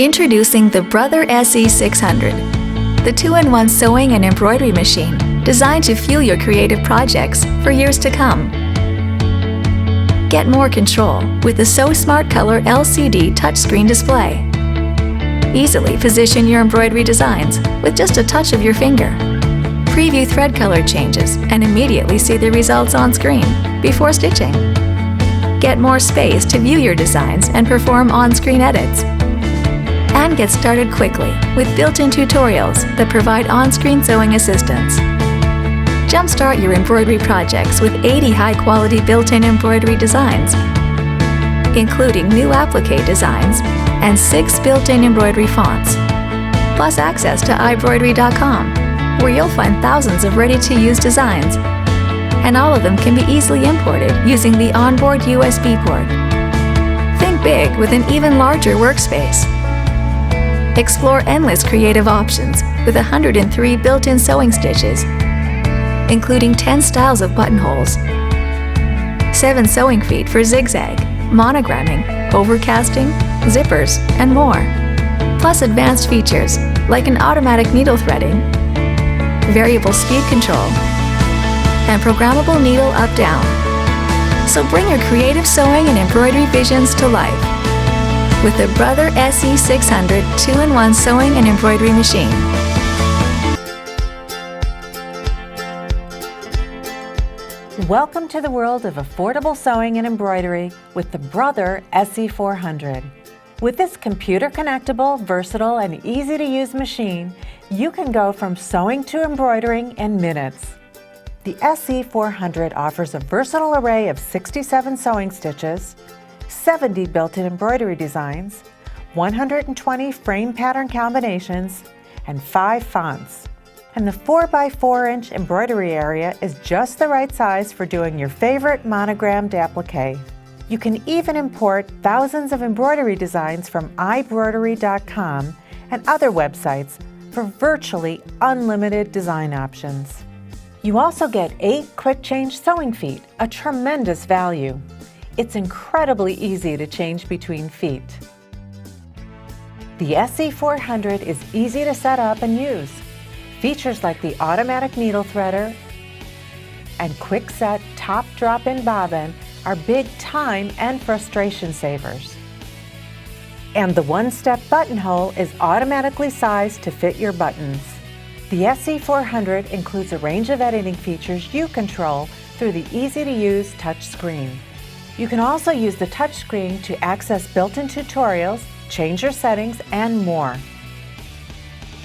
Introducing the Brother SE600, the two-in-one sewing and embroidery machine designed to fuel your creative projects for years to come. Get more control with the So Smart Color LCD touchscreen display. Easily position your embroidery designs with just a touch of your finger. Preview thread color changes and immediately see the results on screen before stitching. Get more space to view your designs and perform on-screen edits. And get started quickly with built-in tutorials that provide on-screen sewing assistance. Jumpstart your embroidery projects with 80 high-quality built-in embroidery designs, including new applique designs and 6 built-in embroidery fonts, plus access to iBroidery.com, where you'll find thousands of ready-to-use designs, and all of them can be easily imported using the onboard USB port. Think big with an even larger workspace. Explore endless creative options with 103 built-in sewing stitches, including 10 styles of buttonholes, 7 sewing feet for zigzag, monogramming, overcasting, zippers, and more. Plus advanced features like an automatic needle threading, variable speed control, and programmable needle up-down. So bring your creative sewing and embroidery visions to life with the Brother SE600 2-in-1 sewing and embroidery machine. Welcome to the world of affordable sewing and embroidery with the Brother SE400. With this computer-connectable, versatile, and easy-to-use machine, you can go from sewing to embroidering in minutes. The SE400 offers a versatile array of 67 sewing stitches, 70 built-in embroidery designs, 120 frame pattern combinations, and 5 fonts. And the 4x4-inch embroidery area is just the right size for doing your favorite monogrammed applique. You can even import thousands of embroidery designs from iBroidery.com and other websites for virtually unlimited design options. You also get 8 quick change sewing feet, a tremendous value. It's incredibly easy to change between feet. The SE400 is easy to set up and use. Features like the automatic needle threader and quick set top drop-in bobbin are big time and frustration savers. And the one-step buttonhole is automatically sized to fit your buttons. The SE400 includes a range of editing features you control through the easy-to-use touch screen. You can also use the touchscreen to access built-in tutorials, change your settings, and more.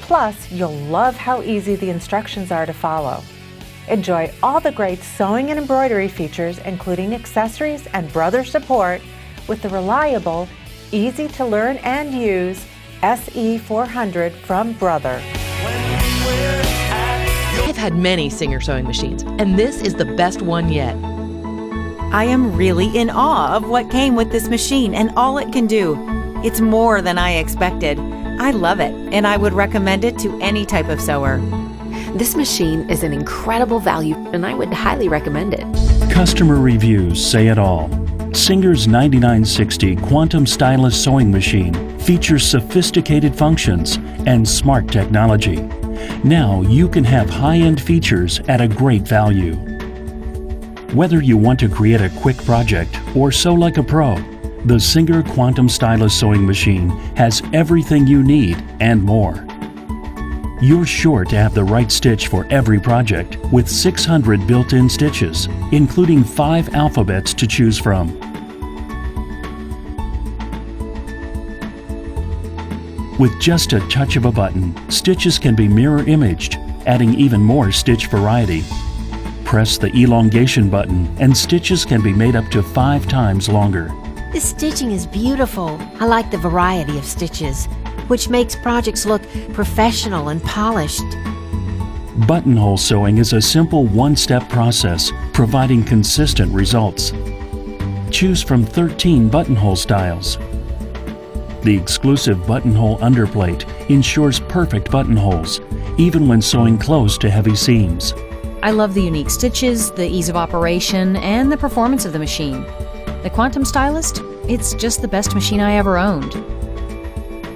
Plus, you'll love how easy the instructions are to follow. Enjoy all the great sewing and embroidery features, including accessories and Brother support, with the reliable, easy-to-learn and use SE400 from Brother. I've had many Singer sewing machines, and this is the best one yet. I am really in awe of what came with this machine and all it can do. It's more than I expected. I love it, and I would recommend it to any type of sewer. This machine is an incredible value, and I would highly recommend it. Customer reviews say it all. Singer's 9960 Quantum Stylus Sewing Machine features sophisticated functions and smart technology. Now you can have high-end features at a great value. Whether you want to create a quick project or sew like a pro, the Singer Quantum Stylus Sewing Machine has everything you need and more. You're sure to have the right stitch for every project with 600 built-in stitches, including 5 alphabets to choose from. With just a touch of a button, stitches can be mirror imaged, adding even more stitch variety. Press the elongation button and stitches can be made up to 5 times longer. This stitching is beautiful. I like the variety of stitches, which makes projects look professional and polished. Buttonhole sewing is a simple one-step process, providing consistent results. Choose from 13 buttonhole styles. The exclusive buttonhole underplate ensures perfect buttonholes, even when sewing close to heavy seams. I love the unique stitches, the ease of operation, and the performance of the machine. The Quantum Stylist, it's just the best machine I ever owned.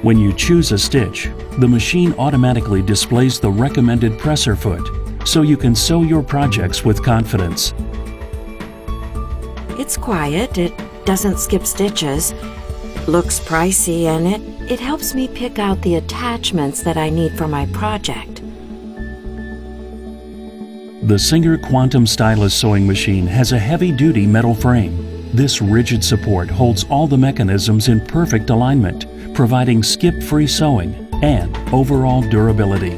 When you choose a stitch, the machine automatically displays the recommended presser foot, so you can sew your projects with confidence. It's quiet, it doesn't skip stitches, looks pricey, and it helps me pick out the attachments that I need for my project. The Singer Quantum Stylus sewing machine has a heavy-duty metal frame. This rigid support holds all the mechanisms in perfect alignment, providing skip-free sewing and overall durability.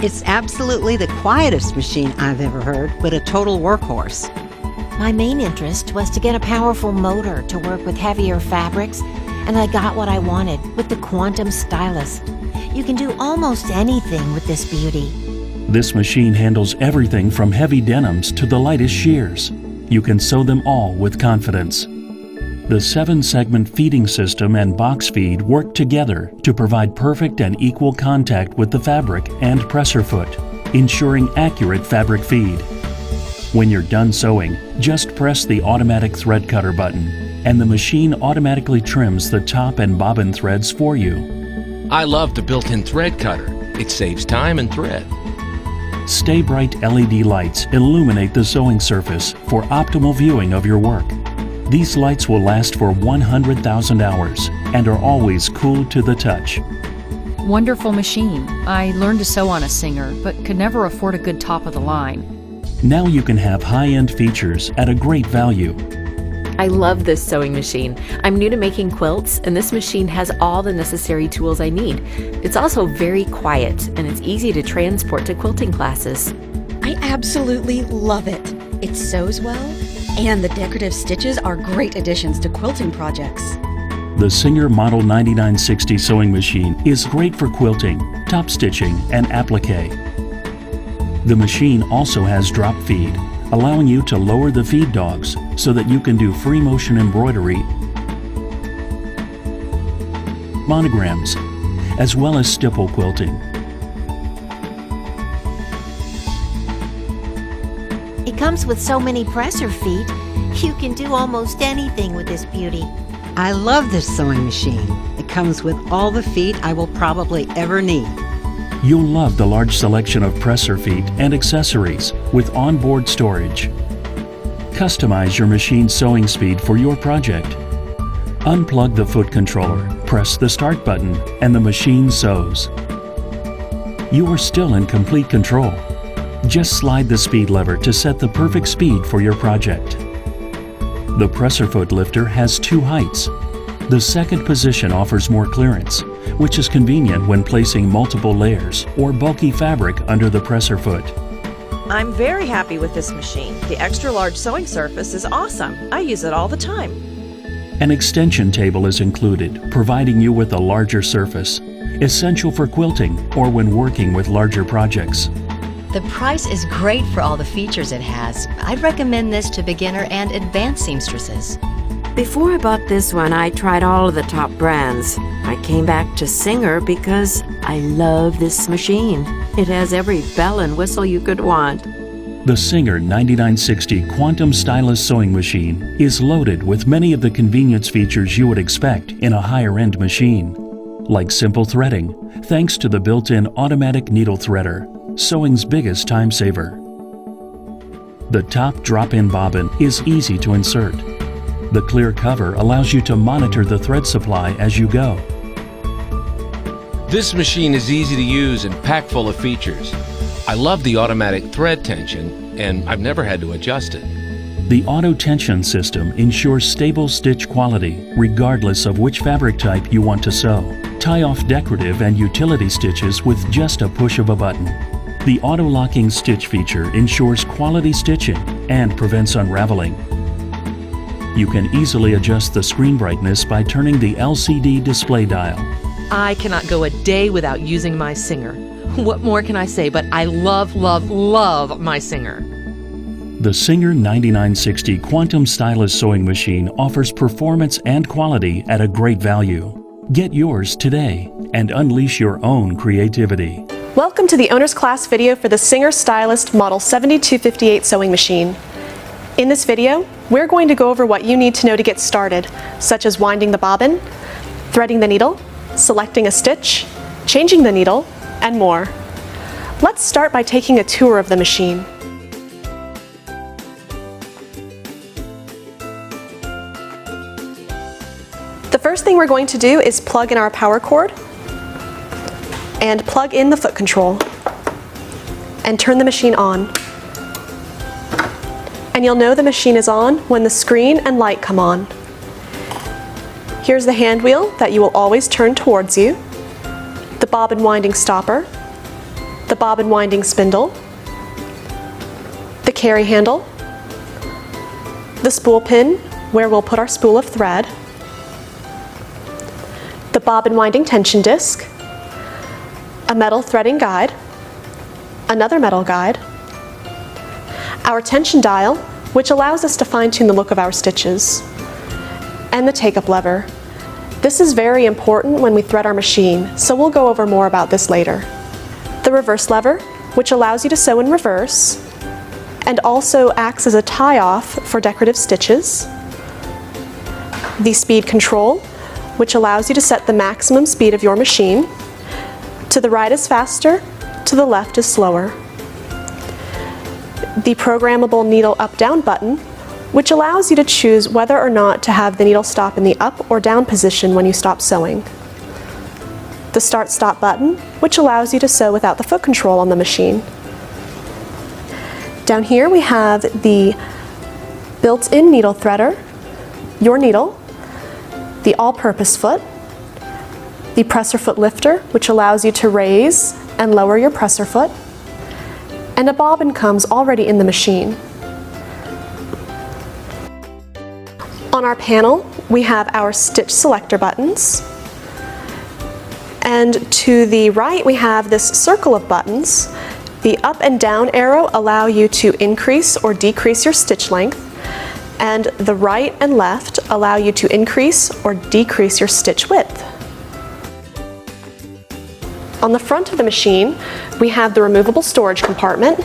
It's absolutely the quietest machine I've ever heard, but a total workhorse. My main interest was to get a powerful motor to work with heavier fabrics, and I got what I wanted with the Quantum Stylus. You can do almost anything with this beauty. This machine handles everything from heavy denims to the lightest shears. You can sew them all with confidence. The 7-segment feeding system and box feed work together to provide perfect and equal contact with the fabric and presser foot, ensuring accurate fabric feed. When you're done sewing, just press the automatic thread cutter button, and the machine automatically trims the top and bobbin threads for you. I love the built-in thread cutter. It saves time and thread. Stay Bright LED lights illuminate the sewing surface for optimal viewing of your work. These lights will last for 100,000 hours and are always cool to the touch. Wonderful machine. I learned to sew on a Singer, but could never afford a good top of the line. Now you can have high-end features at a great value. I love this sewing machine. I'm new to making quilts, and this machine has all the necessary tools I need. It's also very quiet, and it's easy to transport to quilting classes. I absolutely love it. It sews well, and the decorative stitches are great additions to quilting projects. The Singer Model 9960 sewing machine is great for quilting, top stitching, and applique. The machine also has drop feed, allowing you to lower the feed dogs so that you can do free motion embroidery, monograms, as well as stipple quilting. It comes with so many presser feet, you can do almost anything with this beauty. I love this sewing machine. It comes with all the feet I will probably ever need. You'll love the large selection of presser feet and accessories with onboard storage. Customize your machine's sewing speed for your project. Unplug the foot controller, press the start button, and the machine sews. You are still in complete control. Just slide the speed lever to set the perfect speed for your project. The presser foot lifter has 2 heights. The second position offers more clearance, which is convenient when placing multiple layers or bulky fabric under the presser foot. I'm very happy with this machine. The extra large sewing surface is awesome. I use it all the time. An extension table is included, providing you with a larger surface, essential for quilting or when working with larger projects. The price is great for all the features it has. I'd recommend this to beginner and advanced seamstresses. Before I bought this one, I tried all of the top brands. I came back to Singer because I love this machine. It has every bell and whistle you could want. The Singer 9960 Quantum Stylus sewing machine is loaded with many of the convenience features you would expect in a higher-end machine, like simple threading, thanks to the built-in automatic needle threader, sewing's biggest time saver. The top drop-in bobbin is easy to insert. The clear cover allows you to monitor the thread supply as you go. This machine is easy to use and packed full of features. I love the automatic thread tension, and I've never had to adjust it. The auto tension system ensures stable stitch quality regardless of which fabric type you want to sew. Tie off decorative and utility stitches with just a push of a button. The auto-locking stitch feature ensures quality stitching and prevents unraveling. You can easily adjust the screen brightness by turning the LCD display dial. I cannot go a day without using my Singer. What more can I say, but I love, love, love my Singer. The Singer 9960 Quantum Stylus sewing machine offers performance and quality at a great value. Get yours today and unleash your own creativity. Welcome to the owner's class video for the Singer Stylus Model 7258 sewing machine. In this video, we're going to go over what you need to know to get started, such as winding the bobbin, threading the needle, selecting a stitch, changing the needle, and more. Let's start by taking a tour of the machine. The first thing we're going to do is plug in our power cord and plug in the foot control and turn the machine on. And you'll know the machine is on when the screen and light come on. Here's the hand wheel that you will always turn towards you, the bobbin winding stopper, the bobbin winding spindle, the carry handle, the spool pin where we'll put our spool of thread, the bobbin winding tension disc, a metal threading guide, another metal guide, our tension dial, which allows us to fine-tune the look of our stitches, and the take-up lever. This is very important when we thread our machine, so we'll go over more about this later. The reverse lever, which allows you to sew in reverse, and also acts as a tie-off for decorative stitches. The speed control, which allows you to set the maximum speed of your machine. To the right is faster, to the left is slower. The programmable needle up-down button, which allows you to choose whether or not to have the needle stop in the up or down position when you stop sewing. The start-stop button, which allows you to sew without the foot control on the machine. Down here we have the built-in needle threader, your needle, the all-purpose foot, the presser foot lifter, which allows you to raise and lower your presser foot, and a bobbin comes already in the machine. On our panel, we have our stitch selector buttons, and to the right we have this circle of buttons. The up and down arrow allow you to increase or decrease your stitch length, and the right and left allow you to increase or decrease your stitch width. On the front of the machine, we have the removable storage compartment,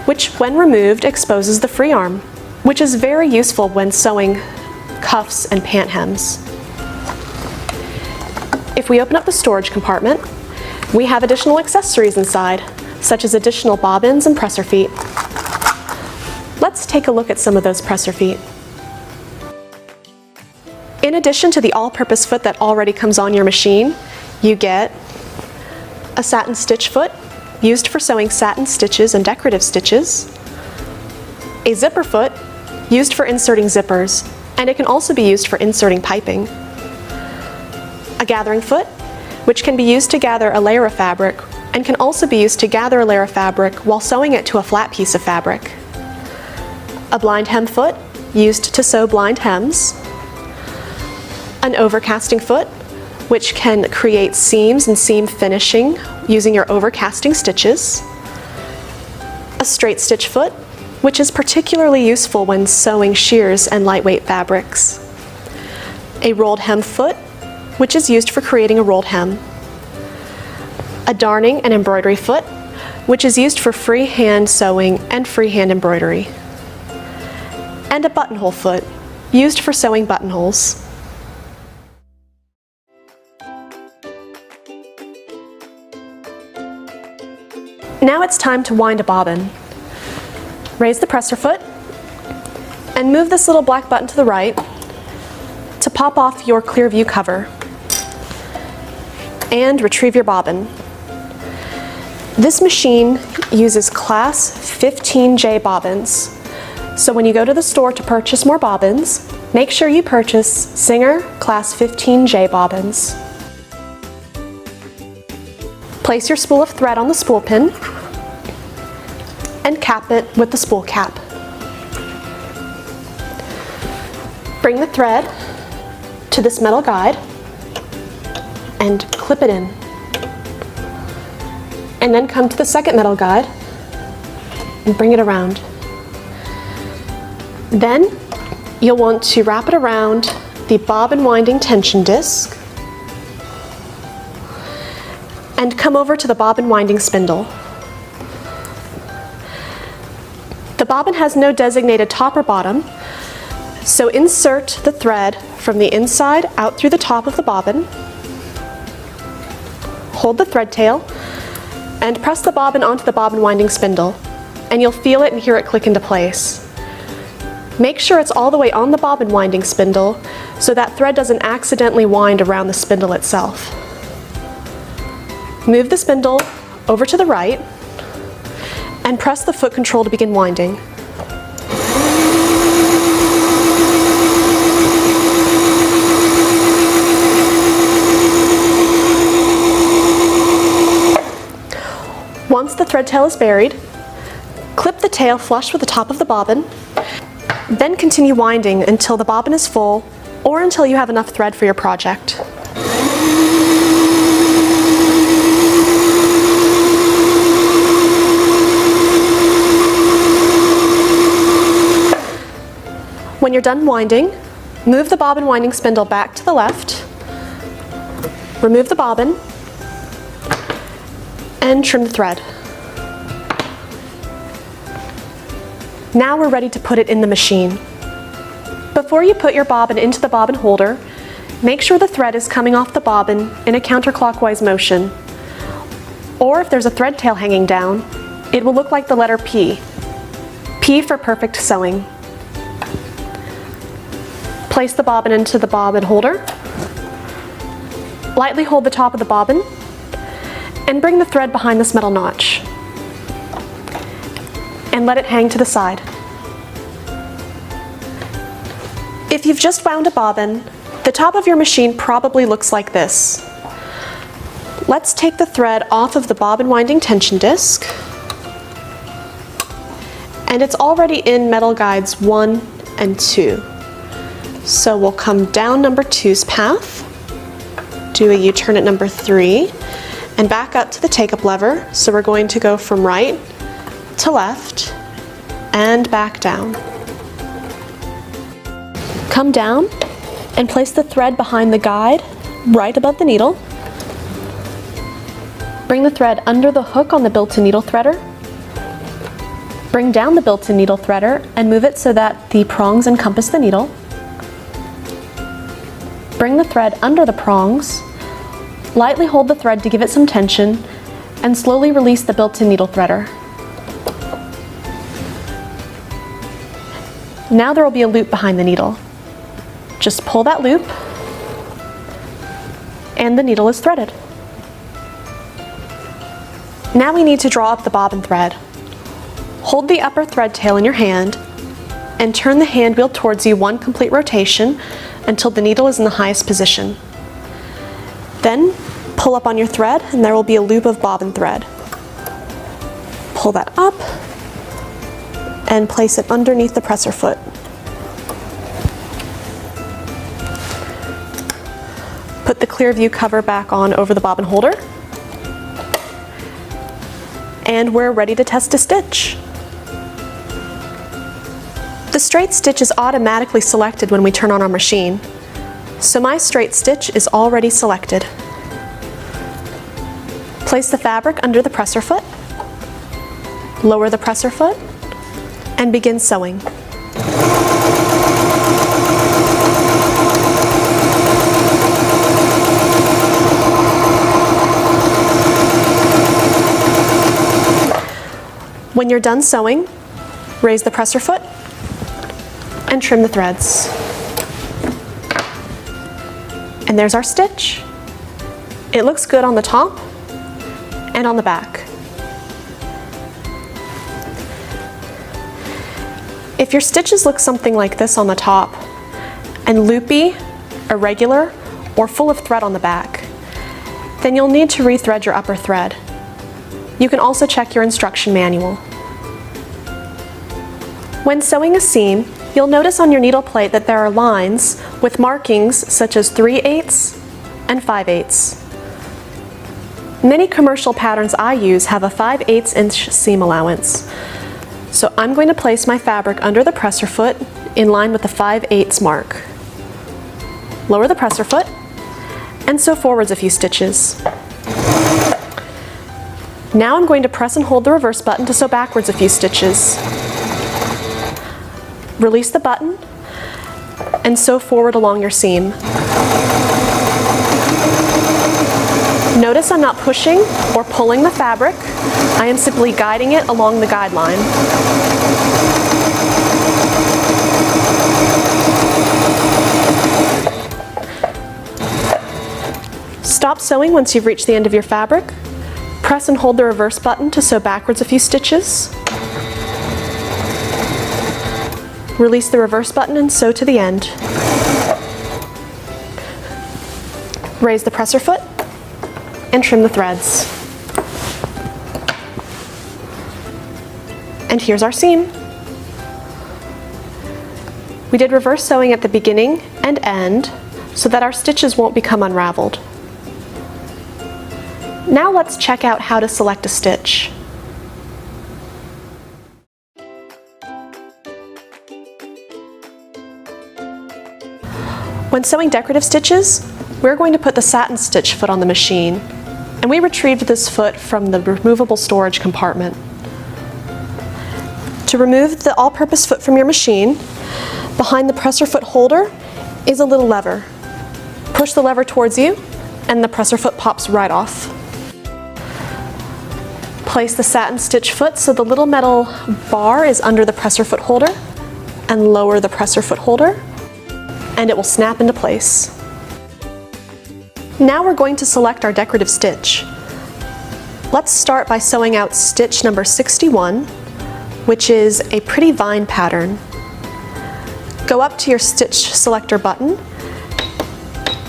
which when removed exposes the free arm, which is very useful when sewing cuffs and pant hems. If we open up the storage compartment, we have additional accessories inside, such as additional bobbins and presser feet. Let's take a look at some of those presser feet. In addition to the all-purpose foot that already comes on your machine, you get a satin stitch foot, used for sewing satin stitches and decorative stitches, a zipper foot, used for inserting zippers, and it can also be used for inserting piping, a gathering foot, which can be used to gather a layer of fabric, and can also be used to gather a layer of fabric while sewing it to a flat piece of fabric, a blind hem foot, used to sew blind hems, an overcasting foot, which can create seams and seam finishing using your overcasting stitches, a straight stitch foot, which is particularly useful when sewing sheers and lightweight fabrics, a rolled hem foot, which is used for creating a rolled hem, a darning and embroidery foot, which is used for freehand sewing and freehand embroidery, and a buttonhole foot, used for sewing buttonholes. Now it's time to wind a bobbin. Raise the presser foot and move this little black button to the right to pop off your clear view cover and retrieve your bobbin. This machine uses class 15J bobbins, so when you go to the store to purchase more bobbins, make sure you purchase Singer class 15J bobbins. Place your spool of thread on the spool pin and cap it with the spool cap. Bring the thread to this metal guide and clip it in. And then come to the second metal guide and bring it around. Then you'll want to wrap it around the bobbin winding tension disc and come over to the bobbin winding spindle. The bobbin has no designated top or bottom, so insert the thread from the inside out through the top of the bobbin hold the thread tail and press the bobbin onto the bobbin winding spindle, and you'll feel it and hear it click into place. Make sure it's all the way on the bobbin winding spindle so that thread doesn't accidentally wind around the spindle itself. Move the spindle over to the right and press the foot control to begin winding. Once the thread tail is buried, clip the tail flush with the top of the bobbin, then continue winding until the bobbin is full or until you have enough thread for your project. When you're done winding, move the bobbin winding spindle back to the left, remove the bobbin, and trim the thread. Now we're ready to put it in the machine. Before you put your bobbin into the bobbin holder, make sure the thread is coming off the bobbin in a counterclockwise motion. Or if there's a thread tail hanging down, it will look like the letter P. P for perfect sewing. Place the bobbin into the bobbin holder. Lightly hold the top of the bobbin and bring the thread behind this metal notch. And let it hang to the side. If you've just wound a bobbin, the top of your machine probably looks like this. Let's take the thread off of the bobbin winding tension disc. And it's already in metal guides 1 and 2. So we'll come down number 2's path, do a U-turn at number 3, and back up to the take-up lever. So we're going to go from right to left and back down. Come down and place the thread behind the guide right above the needle. Bring the thread under the hook on the built-in needle threader. Bring down the built-in needle threader and move it so that the prongs encompass the needle. Bring the thread under the prongs. Lightly hold the thread to give it some tension and slowly release the built-in needle threader. Now there will be a loop behind the needle. Just pull that loop and the needle is threaded. Now we need to draw up the bobbin thread. Hold the upper thread tail in your hand and turn the hand wheel towards you 1 complete rotation until the needle is in the highest position. Then pull up on your thread and there will be a loop of bobbin thread. Pull that up and place it underneath the presser foot. Put the clear view cover back on over the bobbin holder. And we're ready to test a stitch. The straight stitch is automatically selected when we turn on our machine. So my straight stitch is already selected. Place the fabric under the presser foot, lower the presser foot, and begin sewing. When you're done sewing, raise the presser foot and trim the threads. And there's our stitch. It looks good on the top and on the back. If your stitches look something like this on the top and loopy, irregular, or full of thread on the back, then you'll need to rethread your upper thread. You can also check your instruction manual. When sewing a seam, you'll notice on your needle plate that there are lines with markings such as 3/8 and 5/8. Many commercial patterns I use have a 5/8 inch seam allowance. So I'm going to place my fabric under the presser foot in line with the 5/8 mark. Lower the presser foot and sew forwards a few stitches. Now I'm going to press and hold the reverse button to sew backwards a few stitches. Release the button and sew forward along your seam. Notice I'm not pushing or pulling the fabric. I am simply guiding it along the guideline. Stop sewing once you've reached the end of your fabric. Press and hold the reverse button to sew backwards a few stitches. Release the reverse button and sew to the end. Raise the presser foot and trim the threads. And here's our seam. We did reverse sewing at the beginning and end so that our stitches won't become unraveled. Now let's check out how to select a stitch. When sewing decorative stitches, we're going to put the satin stitch foot on the machine, and we retrieved this foot from the removable storage compartment. To remove the all-purpose foot from your machine, behind the presser foot holder is a little lever. Push the lever towards you, and the presser foot pops right off. Place the satin stitch foot so the little metal bar is under the presser foot holder, and lower the presser foot holder, and it will snap into place. Now we're going to select our decorative stitch. Let's start by sewing out stitch number 61, which is a pretty vine pattern. Go up to your stitch selector button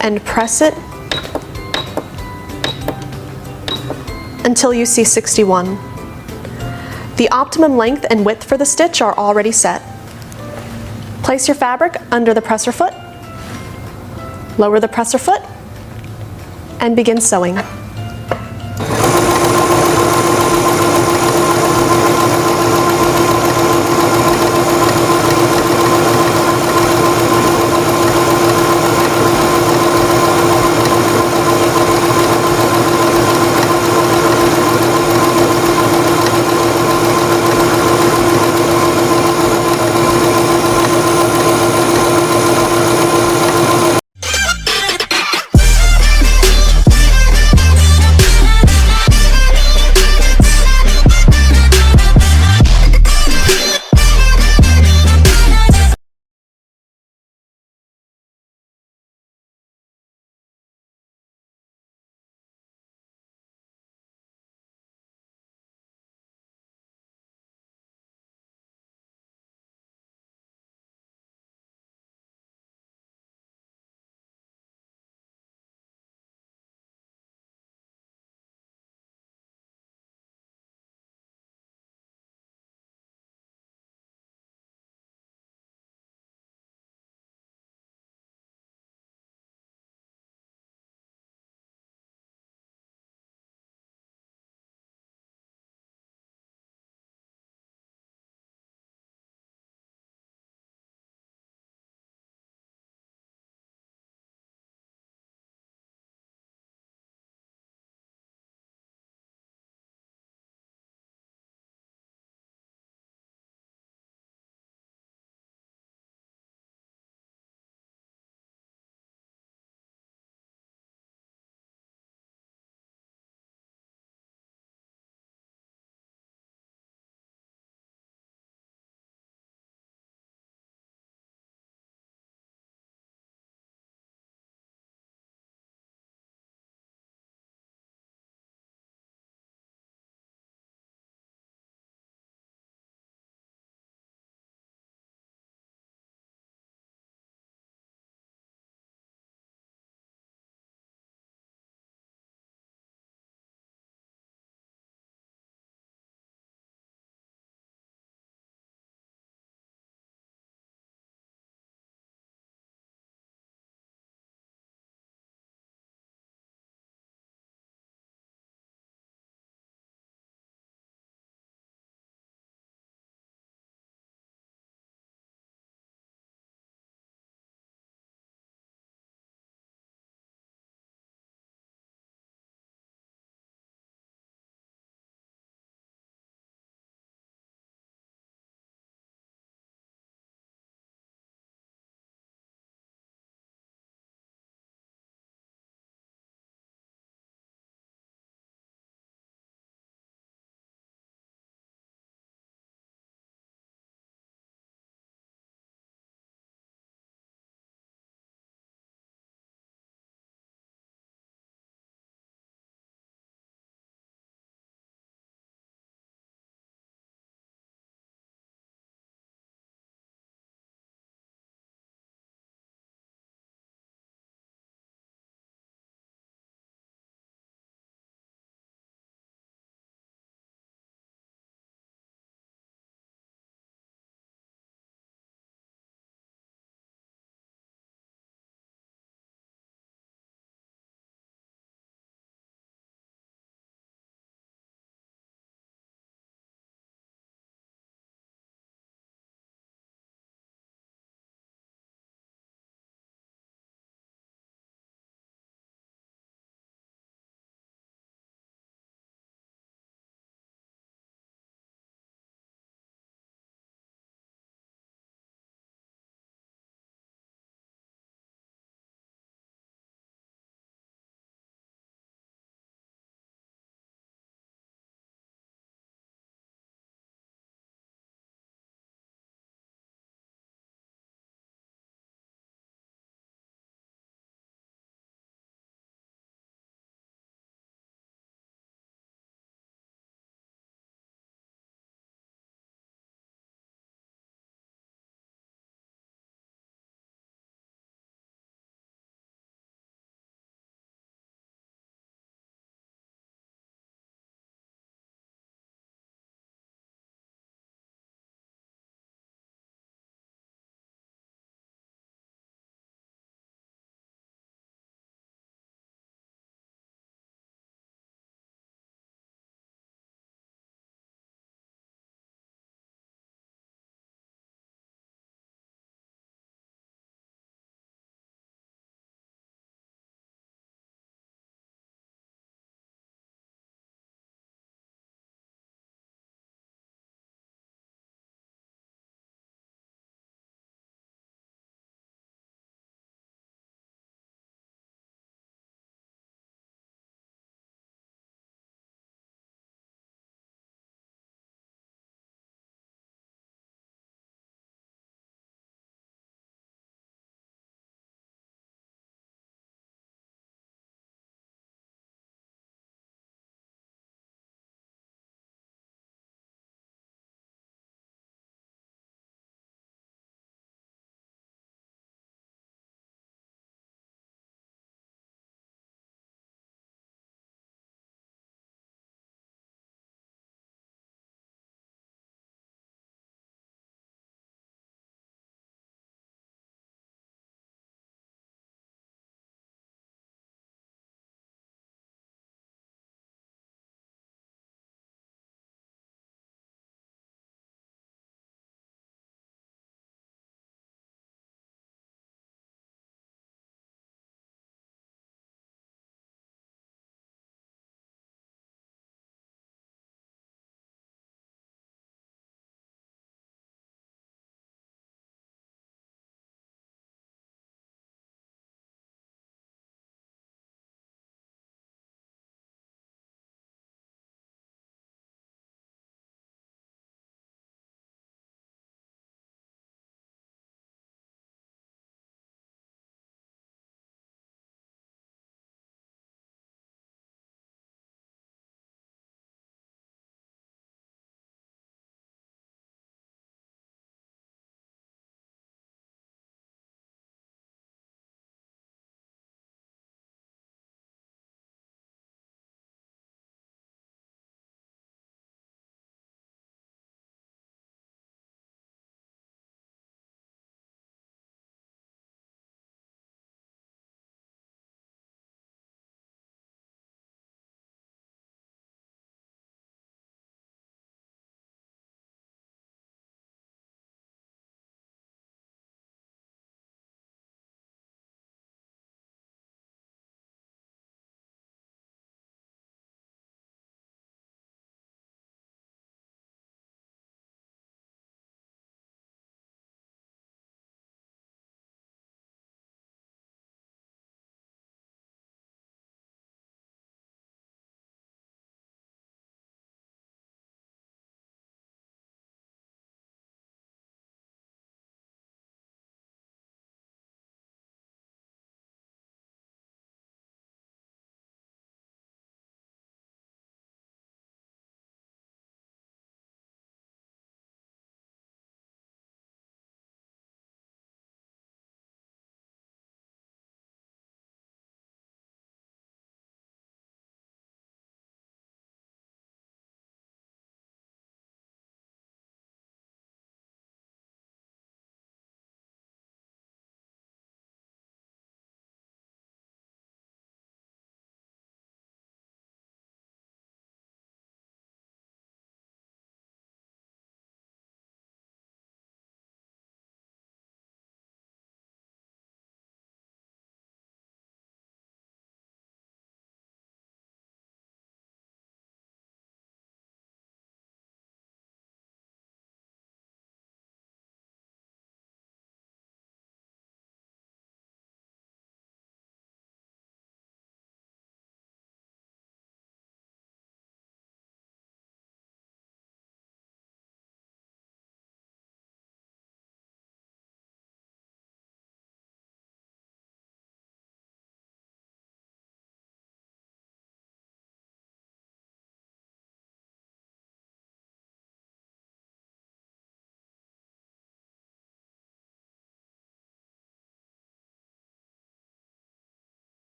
and press it until you see 61. The optimum length and width for the stitch are already set. Place your fabric under the presser foot, lower the presser foot, and begin sewing.